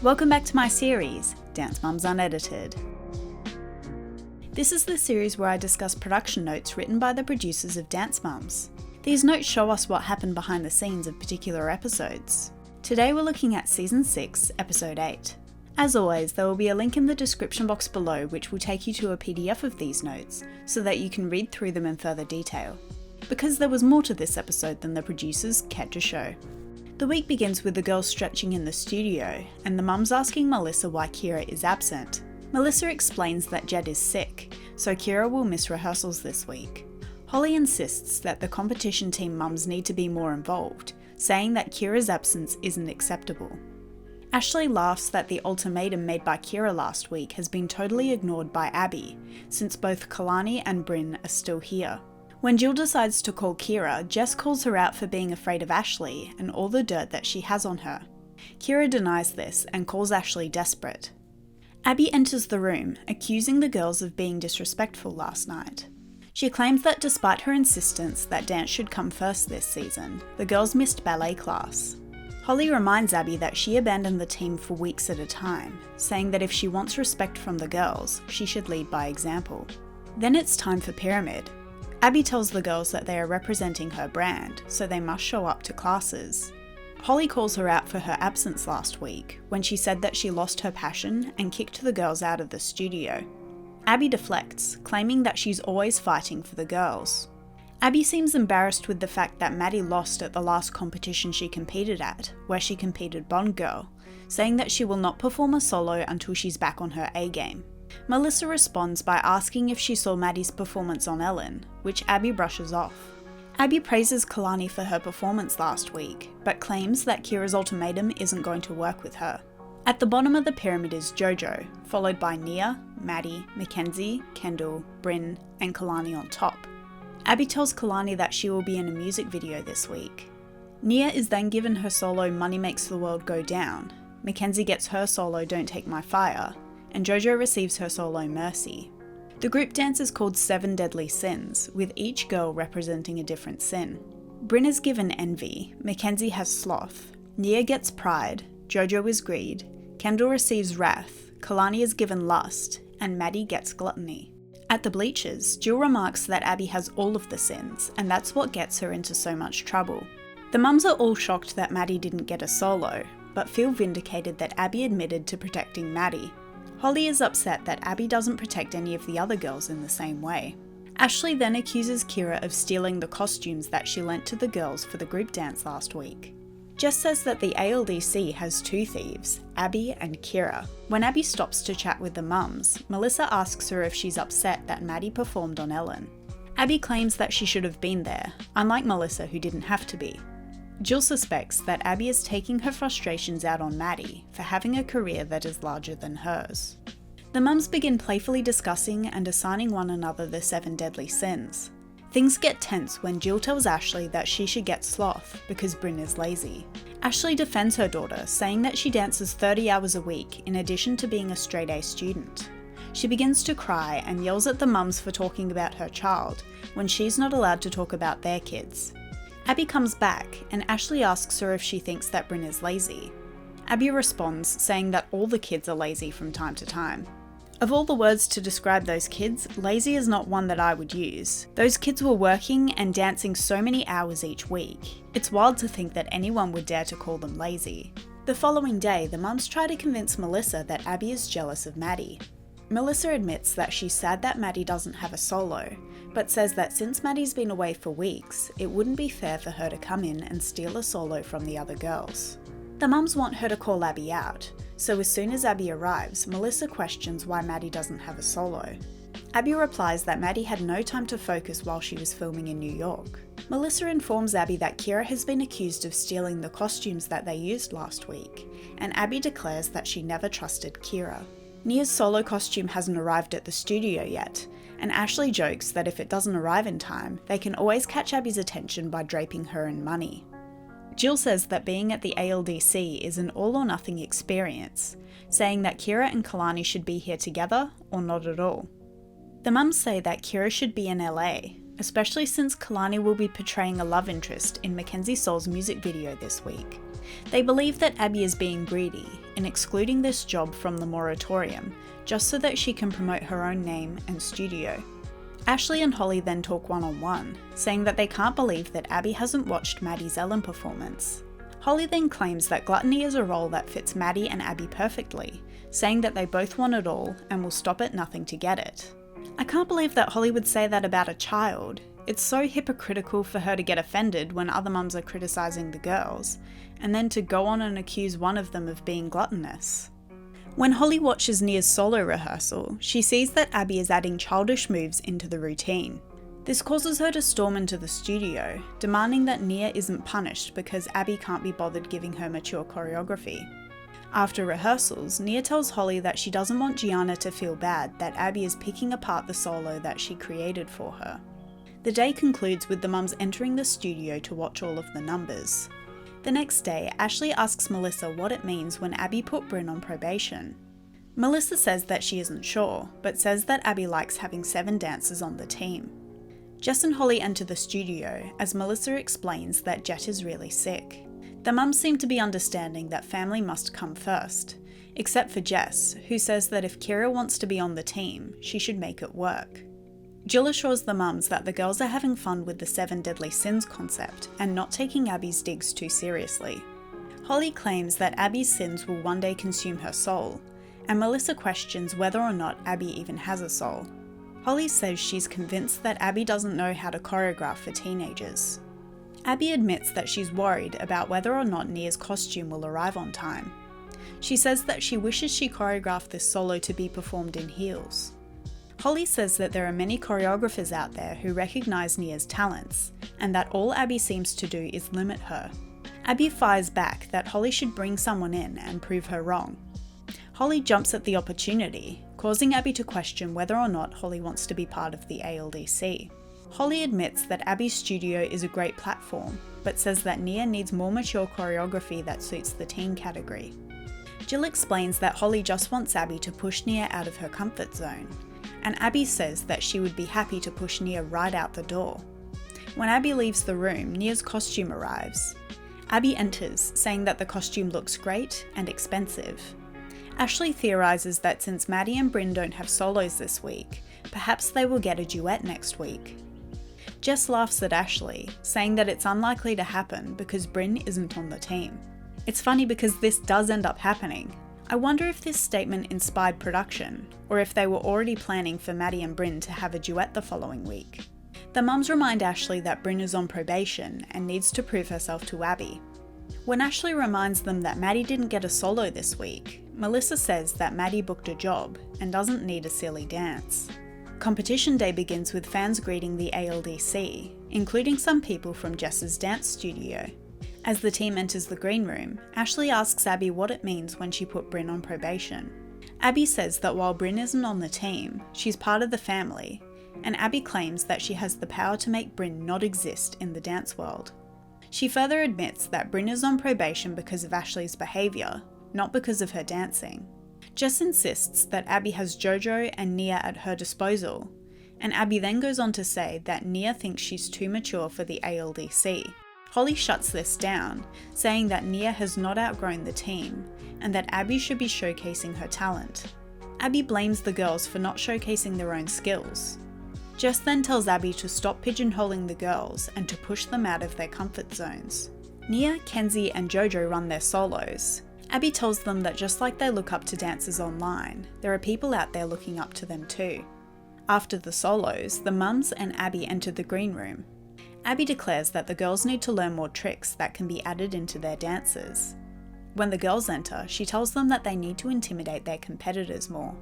Welcome back to my series, Dance Mums Unedited. This is the series where I discuss production notes written by the producers of Dance Mums. These notes show us what happened behind the scenes of particular episodes. Today we're looking at Season 6, Episode 8. As always, there will be a link in the description box below which will take you to a PDF of these notes, so that you can read through them in further detail. Because there was more to this episode than the producers cared to show. The week begins with the girls stretching in the studio, and the mums asking Melissa why Kira is absent. Melissa explains that Jed is sick, so Kira will miss rehearsals this week. Holly insists that the competition team mums need to be more involved, saying that Kira's absence isn't acceptable. Ashley laughs that the ultimatum made by Kira last week has been totally ignored by Abby, since both Kalani and Bryn are still here. When Jill decides to call Kira, Jess calls her out for being afraid of Ashley and all the dirt that she has on her. Kira denies this and calls Ashley desperate. Abby enters the room, accusing the girls of being disrespectful last night. She claims that despite her insistence that dance should come first this season, the girls missed ballet class. Holly reminds Abby that she abandoned the team for weeks at a time, saying that if she wants respect from the girls, she should lead by example. Then it's time for Pyramid. Abby tells the girls that they are representing her brand, so they must show up to classes. Holly calls her out for her absence last week, when she said that she lost her passion and kicked the girls out of the studio. Abby deflects, claiming that she's always fighting for the girls. Abby seems embarrassed with the fact that Maddie lost at the last competition she competed at, where she competed Bond Girl, saying that she will not perform a solo until she's back on her A game. Melissa responds by asking if she saw Maddie's performance on Ellen, which Abby brushes off. Abby praises Kalani for her performance last week, but claims that Kira's ultimatum isn't going to work with her. At the bottom of the pyramid is Jojo, followed by Nia, Maddie, Mackenzie, Kendall, Bryn, and Kalani on top. Abby tells Kalani that she will be in a music video this week. Nia is then given her solo Money Makes the World Go Down, Mackenzie gets her solo Don't Take My Fire, and Jojo receives her solo Mercy. The group dance is called 7 Deadly Sins, with each girl representing a different sin. Bryn is given Envy, Mackenzie has Sloth, Nia gets Pride, Jojo is Greed, Kendall receives Wrath, Kalani is given Lust, and Maddie gets Gluttony. At the bleachers, Jill remarks that Abby has all of the sins, and that's what gets her into so much trouble. The mums are all shocked that Maddie didn't get a solo, but feel vindicated that Abby admitted to protecting Maddie. Holly is upset that Abby doesn't protect any of the other girls in the same way. Ashley then accuses Kira of stealing the costumes that she lent to the girls for the group dance last week. Jess says that the ALDC has 2 thieves, Abby and Kira. When Abby stops to chat with the mums, Melissa asks her if she's upset that Maddie performed on Ellen. Abby claims that she should have been there, unlike Melissa who didn't have to be. Jill suspects that Abby is taking her frustrations out on Maddie for having a career that is larger than hers. The mums begin playfully discussing and assigning one another the 7 deadly sins. Things get tense when Jill tells Ashley that she should get Sloth because Bryn is lazy. Ashley defends her daughter, saying that she dances 30 hours a week in addition to being a straight A student. She begins to cry and yells at the mums for talking about her child when she's not allowed to talk about their kids. Abby comes back, and Ashley asks her if she thinks that Bryn is lazy. Abby responds, saying that all the kids are lazy from time to time. Of all the words to describe those kids, lazy is not one that I would use. Those kids were working and dancing so many hours each week. It's wild to think that anyone would dare to call them lazy. The following day, the mums try to convince Melissa that Abby is jealous of Maddie. Melissa admits that she's sad that Maddie doesn't have a solo, but says that since Maddie's been away for weeks, it wouldn't be fair for her to come in and steal a solo from the other girls. The mums want her to call Abby out, so as soon as Abby arrives, Melissa questions why Maddie doesn't have a solo. Abby replies that Maddie had no time to focus while she was filming in New York. Melissa informs Abby that Kira has been accused of stealing the costumes that they used last week, and Abby declares that she never trusted Kira. Nia's solo costume hasn't arrived at the studio yet, and Ashley jokes that if it doesn't arrive in time, they can always catch Abby's attention by draping her in money. Jill says that being at the ALDC is an all-or-nothing experience, saying that Kira and Kalani should be here together or not at all. The mums say that Kira should be in LA, especially since Kalani will be portraying a love interest in Mackenzie Sol's music video this week. They believe that Abby is being greedy in excluding this job from the moratorium just so that she can promote her own name and studio. Ashley and Holly then talk one-on-one, saying that they can't believe that Abby hasn't watched Maddie's Ellen performance. Holly then claims that gluttony is a role that fits Maddie and Abby perfectly, saying that they both want it all and will stop at nothing to get it. I can't believe that Holly would say that about a child. It's so hypocritical for her to get offended when other mums are criticising the girls, and then to go on and accuse one of them of being gluttonous. When Holly watches Nia's solo rehearsal, she sees that Abby is adding childish moves into the routine. This causes her to storm into the studio, demanding that Nia isn't punished because Abby can't be bothered giving her mature choreography. After rehearsals, Nia tells Holly that she doesn't want Gianna to feel bad that Abby is picking apart the solo that she created for her. The day concludes with the mums entering the studio to watch all of the numbers. The next day, Ashley asks Melissa what it means when Abby put Bryn on probation. Melissa says that she isn't sure, but says that Abby likes having 7 dancers on the team. Jess and Holly enter the studio as Melissa explains that Jet is really sick. The mums seem to be understanding that family must come first, except for Jess, who says that if Kira wants to be on the team, she should make it work. Jill assures the mums that the girls are having fun with the 7 deadly sins concept and not taking Abby's digs too seriously. Holly claims that Abby's sins will one day consume her soul, and Melissa questions whether or not Abby even has a soul. Holly says she's convinced that Abby doesn't know how to choreograph for teenagers. Abby admits that she's worried about whether or not Nia's costume will arrive on time. She says that she wishes she choreographed this solo to be performed in heels. Holly says that there are many choreographers out there who recognise Nia's talents, and that all Abby seems to do is limit her. Abby fires back that Holly should bring someone in and prove her wrong. Holly jumps at the opportunity, causing Abby to question whether or not Holly wants to be part of the ALDC. Holly admits that Abby's studio is a great platform, but says that Nia needs more mature choreography that suits the teen category. Jill explains that Holly just wants Abby to push Nia out of her comfort zone, and Abby says that she would be happy to push Nia right out the door. When Abby leaves the room, Nia's costume arrives. Abby enters, saying that the costume looks great and expensive. Ashley theorises that since Maddie and Bryn don't have solos this week, perhaps they will get a duet next week. Jess laughs at Ashley, saying that it's unlikely to happen because Bryn isn't on the team. It's funny because this does end up happening. I wonder if this statement inspired production, or if they were already planning for Maddie and Bryn to have a duet the following week. The mums remind Ashley that Bryn is on probation and needs to prove herself to Abby. When Ashley reminds them that Maddie didn't get a solo this week, Melissa says that Maddie booked a job and doesn't need a silly dance. Competition day begins with fans greeting the ALDC, including some people from Jess's dance studio. As the team enters the green room, Ashley asks Abby what it means when she put Bryn on probation. Abby says that while Bryn isn't on the team, she's part of the family, and Abby claims that she has the power to make Bryn not exist in the dance world. She further admits that Bryn is on probation because of Ashley's behaviour, not because of her dancing. Jess insists that Abby has Jojo and Nia at her disposal, and Abby then goes on to say that Nia thinks she's too mature for the ALDC. Holly shuts this down, saying that Nia has not outgrown the team, and that Abby should be showcasing her talent. Abby blames the girls for not showcasing their own skills. Jess then tells Abby to stop pigeonholing the girls and to push them out of their comfort zones. Nia, Kenzie and Jojo run their solos. Abby tells them that just like they look up to dancers online, there are people out there looking up to them too. After the solos, the mums and Abby enter the green room. Abby declares that the girls need to learn more tricks that can be added into their dances. When the girls enter, she tells them that they need to intimidate their competitors more.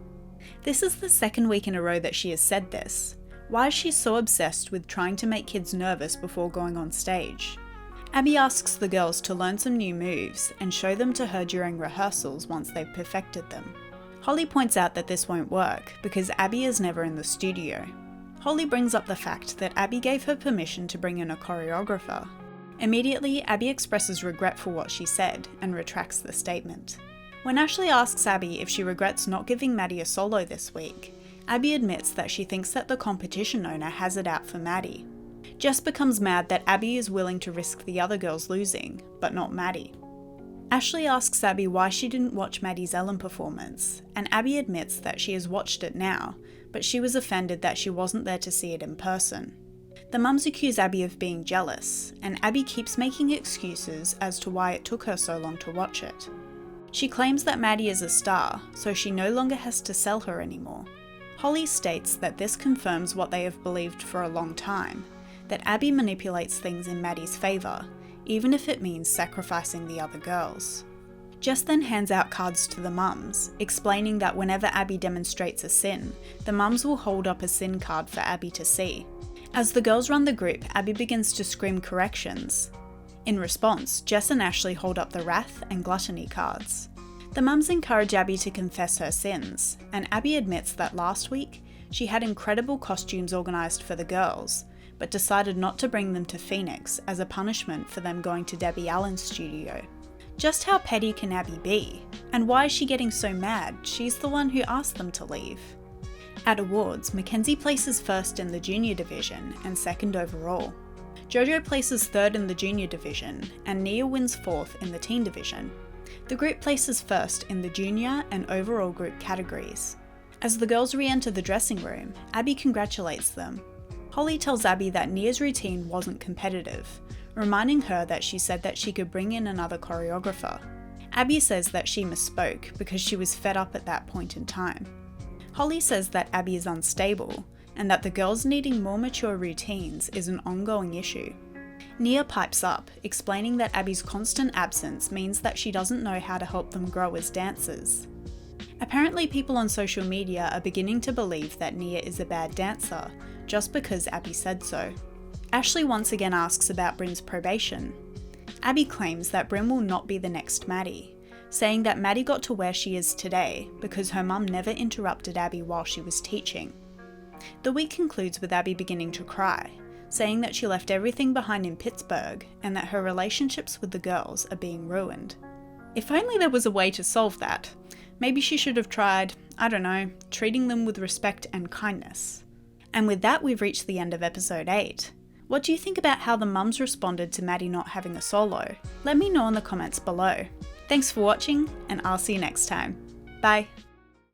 This is the second week in a row that she has said this. Why is she so obsessed with trying to make kids nervous before going on stage? Abby asks the girls to learn some new moves and show them to her during rehearsals once they've perfected them. Holly points out that this won't work because Abby is never in the studio. Holly brings up the fact that Abby gave her permission to bring in a choreographer. Immediately, Abby expresses regret for what she said and retracts the statement. When Ashley asks Abby if she regrets not giving Maddie a solo this week, Abby admits that she thinks that the competition owner has it out for Maddie. Jess becomes mad that Abby is willing to risk the other girls losing, but not Maddie. Ashley asks Abby why she didn't watch Maddie's Ellen performance, and Abby admits that she has watched it now, but she was offended that she wasn't there to see it in person. The mums accuse Abby of being jealous, and Abby keeps making excuses as to why it took her so long to watch it. She claims that Maddie is a star, so she no longer has to sell her anymore. Holly states that this confirms what they have believed for a long time, that Abby manipulates things in Maddie's favour, even if it means sacrificing the other girls. Jess then hands out cards to the mums, explaining that whenever Abby demonstrates a sin, the mums will hold up a sin card for Abby to see. As the girls run the group, Abby begins to scream corrections. In response, Jess and Ashley hold up the wrath and gluttony cards. The mums encourage Abby to confess her sins, and Abby admits that last week, she had incredible costumes organised for the girls, but decided not to bring them to Phoenix as a punishment for them going to Debbie Allen's studio. Just how petty can Abby be? And why is she getting so mad? She's the one who asked them to leave. At awards, Mackenzie places first in the junior division and second overall. Jojo places third in the junior division, and Nia wins fourth in the teen division. The group places first in the junior and overall group categories. As the girls re-enter the dressing room, Abby congratulates them. Holly tells Abby that Nia's routine wasn't competitive, reminding her that she said that she could bring in another choreographer. Abby says that she misspoke because she was fed up at that point in time. Holly says that Abby is unstable, and that the girls needing more mature routines is an ongoing issue. Nia pipes up, explaining that Abby's constant absence means that she doesn't know how to help them grow as dancers. Apparently people on social media are beginning to believe that Nia is a bad dancer, just because Abby said so. Ashley once again asks about Bryn's probation. Abby claims that Bryn will not be the next Maddie, saying that Maddie got to where she is today because her mum never interrupted Abby while she was teaching. The week concludes with Abby beginning to cry, saying that she left everything behind in Pittsburgh and that her relationships with the girls are being ruined. If only there was a way to solve that. Maybe she should have tried, I don't know, treating them with respect and kindness. And with that, we've reached the end of episode 8. What do you think about how the mums responded to Maddie not having a solo? Let me know in the comments below. Thanks for watching, and I'll see you next time. Bye!